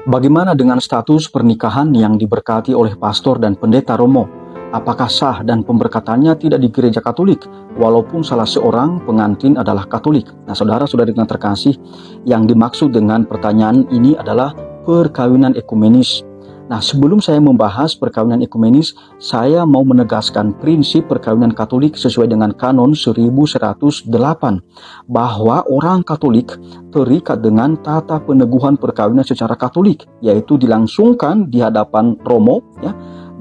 Bagaimana dengan status pernikahan yang diberkati oleh pastor dan pendeta Romo? Apakah sah dan pemberkatannya tidak di gereja Katolik, walaupun salah seorang pengantin adalah Katolik? Nah, saudara-saudari yang terkasih, yang dimaksud dengan pertanyaan ini adalah perkawinan ekumenis. Nah, sebelum saya membahas perkawinan ekumenis, saya mau menegaskan prinsip perkawinan Katolik sesuai dengan kanon 1108, bahwa orang Katolik terikat dengan tata peneguhan perkawinan secara Katolik, yaitu dilangsungkan di hadapan Romo,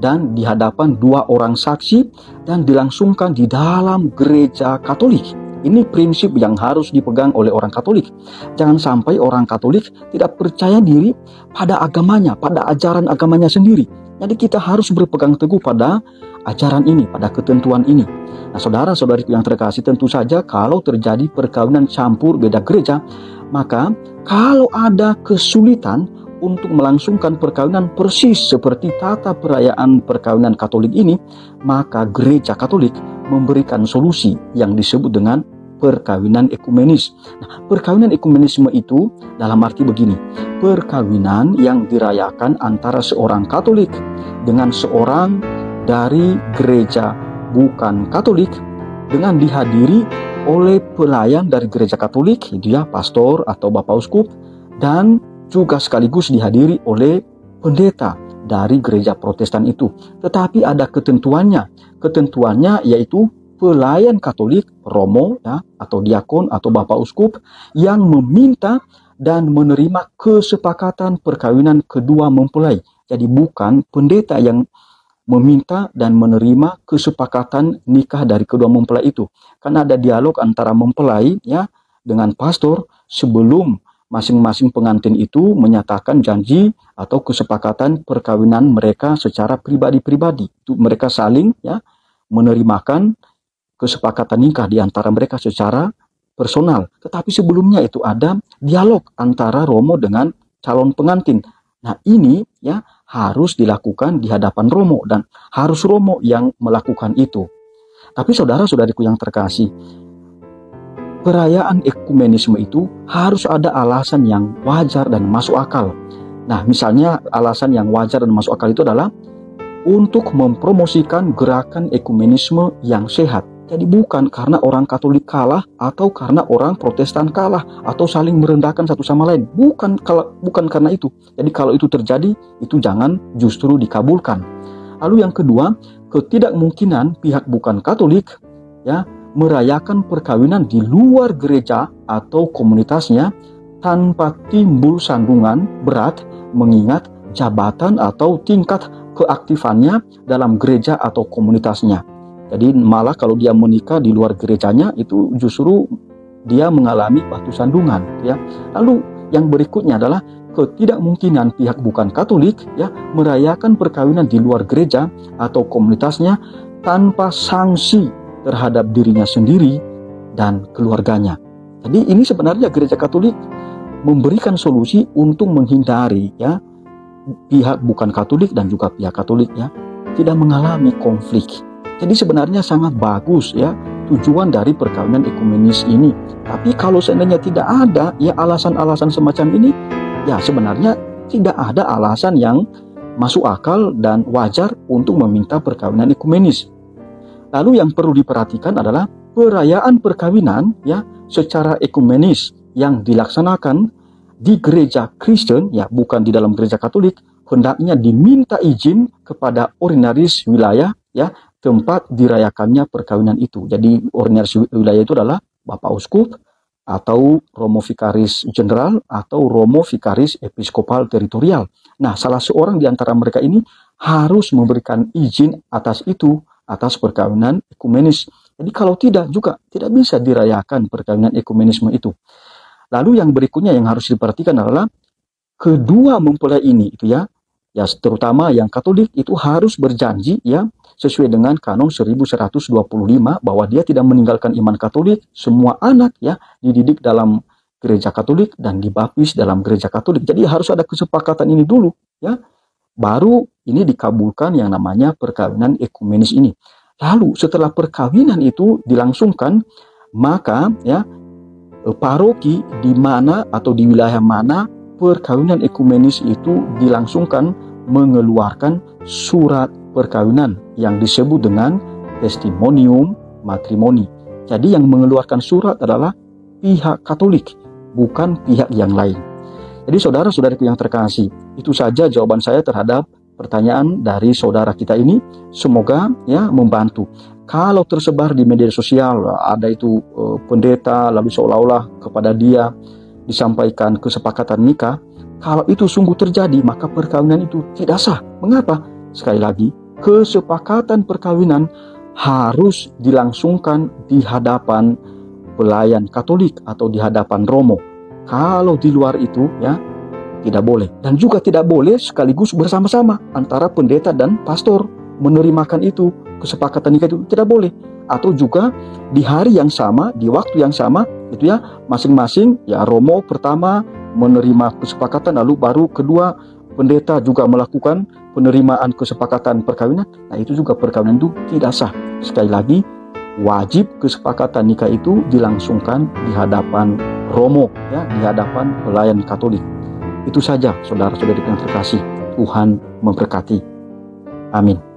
dan di hadapan dua orang saksi, dan dilangsungkan di dalam gereja Katolik. Ini prinsip yang harus dipegang oleh orang Katolik. Jangan sampai orang Katolik tidak percaya diri pada agamanya, pada ajaran agamanya sendiri. Jadi kita harus berpegang teguh pada ajaran ini, pada ketentuan ini. Nah, saudara-saudariku yang terkasih, tentu saja kalau terjadi perkawinan campur beda gereja, maka kalau ada kesulitan untuk melangsungkan perkawinan persis seperti tata perayaan perkawinan Katolik ini, maka gereja Katolik memberikan solusi yang disebut dengan perkawinan ekumenis. Nah, perkawinan ekumenisme itu dalam arti begini: perkawinan yang dirayakan antara seorang Katolik dengan seorang dari gereja bukan Katolik, dengan dihadiri oleh pelayan dari gereja Katolik, dia pastor atau bapak uskup, dan juga sekaligus dihadiri oleh pendeta dari gereja Protestan itu. Tetapi ada ketentuannya. Ketentuannya yaitu pelayan Katolik, Romo, atau diakon atau bapak uskup, yang meminta dan menerima kesepakatan perkawinan kedua mempelai. Jadi bukan pendeta yang meminta dan menerima kesepakatan nikah dari kedua mempelai itu. Karena ada dialog antara mempelai dengan pastor sebelum masing-masing pengantin itu menyatakan janji atau kesepakatan perkawinan mereka secara pribadi-pribadi. Itu mereka saling menerimakan kesepakatan nikah di antara mereka secara personal. Tetapi sebelumnya itu ada dialog antara Romo dengan calon pengantin. Nah, ini harus dilakukan di hadapan Romo, dan harus Romo yang melakukan itu. Tapi saudara-saudariku yang terkasih, perayaan ekumenisme itu harus ada alasan yang wajar dan masuk akal. Nah, misalnya alasan yang wajar dan masuk akal itu adalah untuk mempromosikan gerakan ekumenisme yang sehat. Jadi bukan karena orang Katolik kalah atau karena orang Protestan kalah atau saling merendahkan satu sama lain. Bukan karena itu. Jadi kalau itu terjadi, itu jangan justru dikabulkan. Lalu yang kedua, ketidakmungkinan pihak bukan Katolik merayakan perkawinan di luar gereja atau komunitasnya tanpa timbul sandungan berat mengingat jabatan atau tingkat keaktifannya dalam gereja atau komunitasnya. Jadi malah kalau dia menikah di luar gerejanya, itu justru dia mengalami batu sandungan. Lalu yang berikutnya adalah ketidakmungkinan pihak bukan Katolik merayakan perkawinan di luar gereja atau komunitasnya tanpa sanksi terhadap dirinya sendiri dan keluarganya. Jadi ini sebenarnya gereja Katolik memberikan solusi untuk menghindari pihak bukan Katolik dan juga pihak Katolik tidak mengalami konflik. Jadi sebenarnya sangat bagus tujuan dari perkawinan ekumenis ini. Tapi kalau seandainya tidak ada alasan-alasan semacam ini, sebenarnya tidak ada alasan yang masuk akal dan wajar untuk meminta perkawinan ekumenis. Lalu yang perlu diperhatikan adalah perayaan perkawinan secara ekumenis yang dilaksanakan di gereja Kristen, bukan di dalam gereja Katolik, hendaknya diminta izin kepada ordinaris wilayah tempat dirayakannya perkawinan itu. Jadi ordinaris wilayah itu adalah bapak uskup atau Romo Vikaris Jenderal atau Romo Vikaris Episkopal Teritorial. Nah, salah seorang di antara mereka ini harus memberikan izin atas perkawinan ekumenis. Jadi kalau tidak juga tidak bisa dirayakan perkawinan ekumenisme itu. Lalu yang berikutnya yang harus diperhatikan adalah kedua mempelai ini terutama yang Katolik itu harus berjanji sesuai dengan kanon 1125 bahwa dia tidak meninggalkan iman Katolik. Semua anak dididik dalam gereja Katolik dan dibaptis dalam gereja Katolik. Jadi harus ada kesepakatan ini dulu baru ini dikabulkan yang namanya perkawinan ekumenis ini. Lalu setelah perkawinan itu dilangsungkan, maka paroki di mana atau di wilayah mana perkawinan ekumenis itu dilangsungkan mengeluarkan surat perkawinan yang disebut dengan testimonium matrimoni. Jadi yang mengeluarkan surat adalah pihak Katolik, bukan pihak yang lain. Jadi saudara-saudariku yang terkasih, itu saja jawaban saya terhadap pertanyaan dari saudara kita ini. Semoga ya membantu. Kalau tersebar di media sosial ada itu pendeta lalu seolah-olah kepada dia disampaikan kesepakatan nikah, kalau itu sungguh terjadi maka perkawinan itu tidak sah. Mengapa? Sekali lagi, kesepakatan perkawinan harus dilangsungkan di hadapan pelayan Katolik atau di hadapan romo. Kalau di luar itu ya tidak boleh. Dan juga tidak boleh sekaligus bersama-sama antara pendeta dan pastor menerimakan itu, kesepakatan nikah itu tidak boleh. Atau juga di hari yang sama, di waktu yang sama itu ya, masing-masing ya romo pertama menerima kesepakatan, lalu baru kedua pendeta juga melakukan penerimaan kesepakatan perkawinan. Nah itu juga perkawinan itu tidak sah. Sekali lagi, wajib kesepakatan nikah itu dilangsungkan di hadapan romo ya, di hadapan pelayan Katolik. Itu saja saudara-saudari yang terkasih. Tuhan memberkati. Amin.